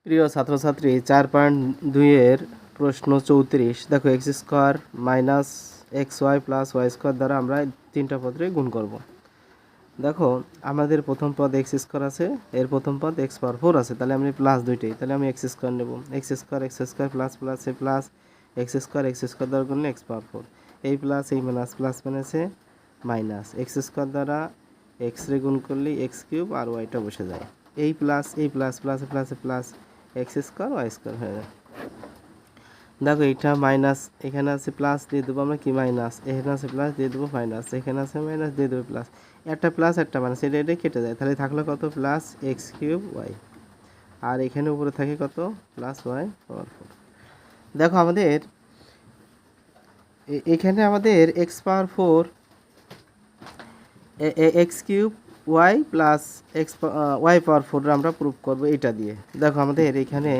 প্রিয় ছাত্রছাত্রী 4.2 এর প্রশ্ন 34 দেখো x square minus x y plus y square দ্বারা আমরা তিনটা পদে গুণ করব। দেখো আমাদের প্রথম পদ এক্স স্কোয়ার আছে, এর প্রথম পদ এক্স পাওয়ার 4 আছে, তাহলে আমি প্লাস দুইটাই, তাহলে আমি এক্স স্কোয়ার নেব। এক্স স্কোয়ার প্লাস প্লাসে প্লাস এক্স স্কোয়ার দ্বারা গুণলে এক্স পাওয়ার 4, এই প্লাস এই মাইনাস প্লাস মাইনাসে মাইনাস এক্স স্কোয়ার দ্বারা এক্স রে গুণ করলে এক্স কিউব আর ওয়াইটা বসে যায়, এই প্লাস প্লাসে প্লাসে plus x square y square হয়ে যায়। দেখো এইটা মাইনাস, এখানে আছে প্লাস দিয়ে দেবো আমরা কি মাইনাস, এখানে আছে প্লাস দিয়ে দেবো মাইনাস, এখানে আছে মাইনাস দিয়ে দেবো প্লাস, একটা প্লাস একটা মাইনাস, এটা কেটে যায়, তাহলে থাকলো কত প্লাস এক্স কিউব ওয়াই, আর এখানে উপরে থাকে কত প্লাস ওয়াই পাওয়ার 4। দেখো আমাদের এখানে আমাদের x power 4 x cube y plus x y power 4 আমরা প্রুফ করবো এটা দিয়ে। দেখো আমাদের এখানে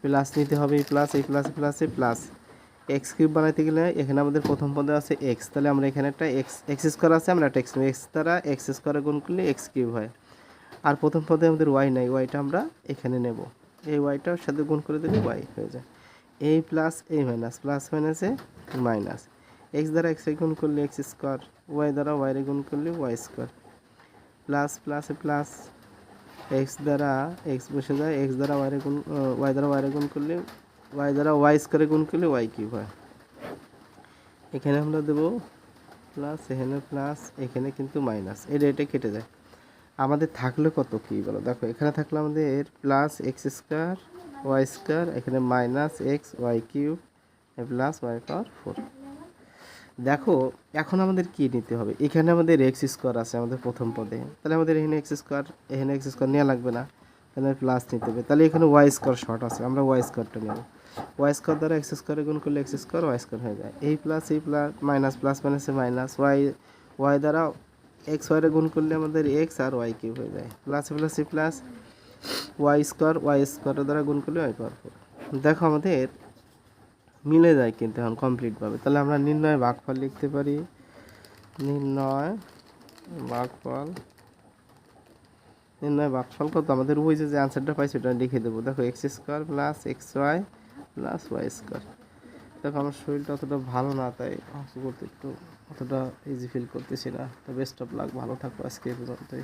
প্লাস নিতে হবে, প্লাস এই প্লাসে প্লাসে প্লাস এক্স কিউব বানাইতে গেলে এখানে আমাদের প্রথম পদে আছে এক্স, তাহলে আমরা এখানে একটা এক্স স্কোয়ার আছে, আমরা একটা এক্স দ্বারা এক্স স্কোয়ারে গুণ করলে এক্স কিউব হয়, আর প্রথম পদে আমাদের ওয়াই নাই, ওয়াইটা আমরা এখানে নেব, এই ওয়াইটার সাথে গুণ করে দিলে ওয়াই হয়ে যায়, এই প্লাস এই মাইনাস প্লাস মাইনাসে মাইনাস এক্স দ্বারা এক্সে গুণ করলে এক্স স্কোয়ার, ওয়াই দ্বারা ওয়াইরে গুণ করলে ওয়াই স্কোয়ার, প্লাস প্লাসে প্লাস এক্স দ্বারা এক্স বসে যায়, এক্স দ্বারা ওয়াইরে গুণ ওয়াই দ্বারা ওয়াইরে গুণ করলে ওয়াই দ্বারা ওয়াই স্কোয়ারে গুণ করলে ওয়াই কিউব হয়। এখানে আমরা দেবো প্লাস, এখানে প্লাস, এখানে কিন্তু মাইনাস, এটা কেটে যায়, আমাদের থাকলে কত কী বলো। দেখো এখানে থাকলো আমাদের plus x square y square, এখানে minus x y cube plus y power 4। দেখো এখন আমাদের কি নিতে হবে, এখানে আমাদের এক্স স্কোয়ার আছে আমাদের প্রথম পদে, তাহলে আমাদের এখানে এক্স স্কোয়ার নেওয়া লাগবে না, তাহলে প্লাস নিতে হবে, তাহলে এখানে ওয়াই স্কোয়ার শর্ট আছে, আমরা ওয়াই স্কোয়ারটা নেব, ওয়াই স্কোয়ার দ্বারা এক্স স্কোয়ারে গুণ করলে এক্স স্কোয়ার ওয়াই স্কোয়ার হয়ে যায়, এই প্লাস মাইনাস প্লাস মাইনাসে মাইনাস ওয়াই দ্বারা এক্স ওয়াইরে গুণ করলে আমাদের এক্স আর ওয়াই কিউব হয়ে যায়, প্লাসে প্লাস ওয়াই স্কোয়ারের দ্বারা গুণ করলে ওয়াই পাওয়ার 4। দেখো আমাদের মিলে যায় কিন্তু এখন কমপ্লিটভাবে, তাহলে আমরা নির্ণয় ভাগফল লিখতে পারি, নির্ণয় ভাগফল কত আমাদের ওই যে আনসারটা পাইছি ওটা লিখে দেবো। দেখো x square plus x y plus y square. দেখো আমার শরীরটা অতটা ভালো না, তাই করতে একটু অতটা ইজি ফিল করতেছি না, তো বেস্ট অফ লাক, ভালো থাকো আজকে এই পর্যন্তই।